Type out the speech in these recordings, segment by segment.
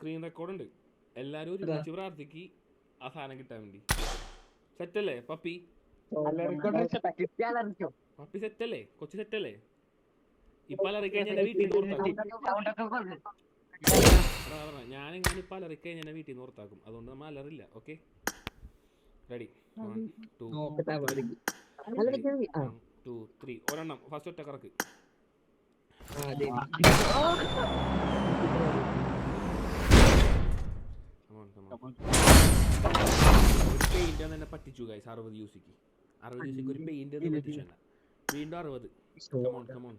Screen record ഉണ്ട്. എല്ലാരും ഒരുമിച്ച് പ്രാർത്ഥിക്ക് ആ സാധനം കിട്ടാൻ വേണ്ടി. സെറ്റല്ലേ പപ്പി? പപ്പി സെറ്റല്ലേ? കൊച്ചു സെറ്റല്ലേ? ഇപ്പൊ അലറിക്കഴിഞ്ഞാൽ എന്നെ വീട്ടിൽ നിന്ന് പുറത്താക്കും. ഞാനിങ്ങനെ ഇപ്പൊ അലറിക്കഴിഞ്ഞാൽ എന്നെ വീട്ടിൽ നിന്ന് പുറത്താക്കും. അതുകൊണ്ട് നമ്മൾ അലറില്ല. Okay, ready? 1 2 3 ഒരെണ്ണം ഫസ്റ്റ് ഒറ്റ കറക്ക്. ഒരു പെയിന്റ് തന്നെ പറ്റിച്ചു ഗൈസ്. 60 യൂസിക്ക് ഒരു പെയിന്റ് പറ്റിച്ചു. വീണ്ടും 60. Come on come on.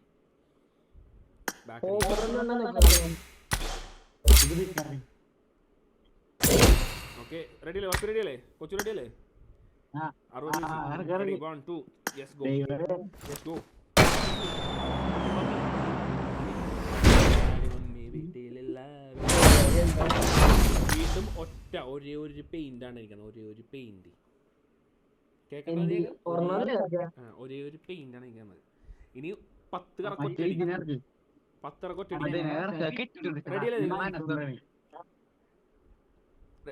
ഓക്കെ, റെഡി അല്ലേ? പപ്പി റെഡി അല്ലേ? കൊച്ചു റെഡി അല്ലേ? 60 1 2 യെസ് ഗോ യെസ് ഗോ. വീണ്ടും ഒറ്റ ഒരേ ഒരു പെയിന്റ് ആണ് ഇരിക്കുന്നത്. ഒരേ ഒരു പെയിന്റ്. ഒരേ ഒരു പെയിന്റ് ആണ് ഇരിക്കുന്നത്. ഇനി 10 കറക്കൊറ്റ.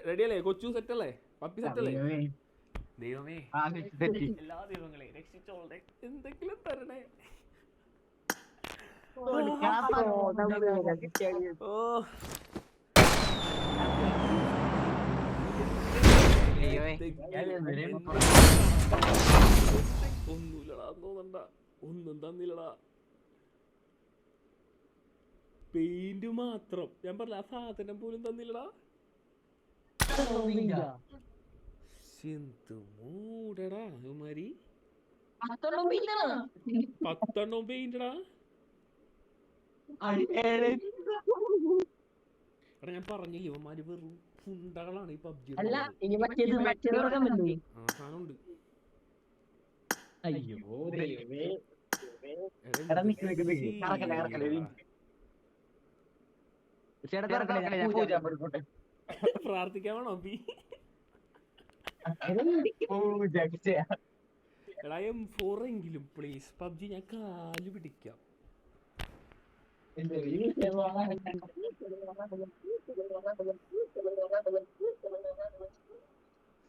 റെഡി അല്ലേ? കൊച്ചു സെറ്റ് അല്ലേ? പപ്പി സെറ്റ് അല്ലേ? ദൈവമേ, എല്ലാ ദൈവങ്ങളെ രക്ഷിച്ചോളെ, എന്തെങ്കിലും തരണേ. ഓ ഒന്നുമില്ലടാ, തോന്നണ്ട, ഒന്നും തന്നില്ലടാ. പെയിന്റ് മാത്രം. ഞാൻ പറഞ്ഞ ആ സാധനം പോലും തന്നില്ലടാ. എന്ത് മൂടടാ ഇവന്മാരി. 10 പെയിന്റടാ. എടാ ഞാൻ പറഞ്ഞില്ലേ ഇവന്മാര് വെറും ഫുണ്ടകളാണ് ഈ പബ്ജി. സാധനമുണ്ട്. പ്രാർത്ഥിക്കാൻ വേണോ? എടാ M4 എങ്കിലും പ്ലീസ്. പബ്ജി ഞാൻ കാല് പിടിക്കാം.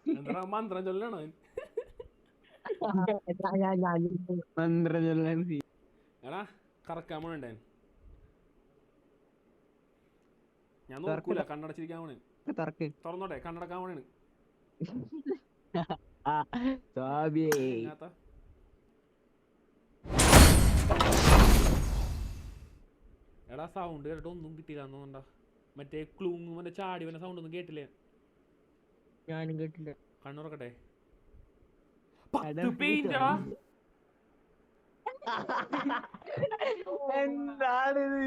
എന്താ മന്ത്രം ചൊല്ലണോ? എടാ കറക്കാൻ പോണേ. ഞാൻ നോക്കൂല, കണ്ണടച്ചിരിക്കാൻ പോണേ. തുറന്നോട്ടെ, കണ്ണടക്കാൻ പോണേണ്. എടാ സൗണ്ട് കേട്ടിട്ട് ഒന്നും കിട്ടിയില്ല തോന്നണ്ട. മറ്റേ ക്ലൂങ് മറ്റേ ചാടി വന്ന സൗണ്ട് ഒന്നും കേട്ടില്ലേ? ഞാനും കേട്ടില്ല. കണ്ണുറക്കട്ടെ. 10 പെയിന്റടാ. എന്താണിത്?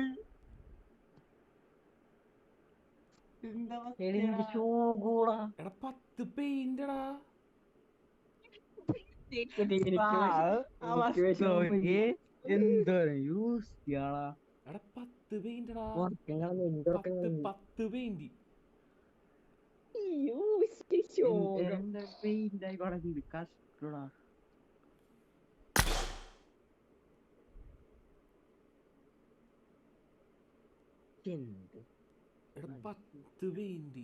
എടാ 10 പെയിന്റടാ. എന്തോ യൂസ് ചെയ്യാ. എടാ 10 പെയിന്റടാ. 10 പെയിന്റ്. കഷ്ടടാ. എടാ 10 പെയിന്റ്.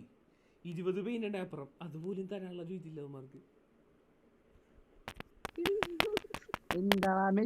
20 പെയിന്റ് അപ്പുറം അതുപോലും തരാനുള്ള രീതിയില്ല അവന്മാർക്ക്. എന്താണ്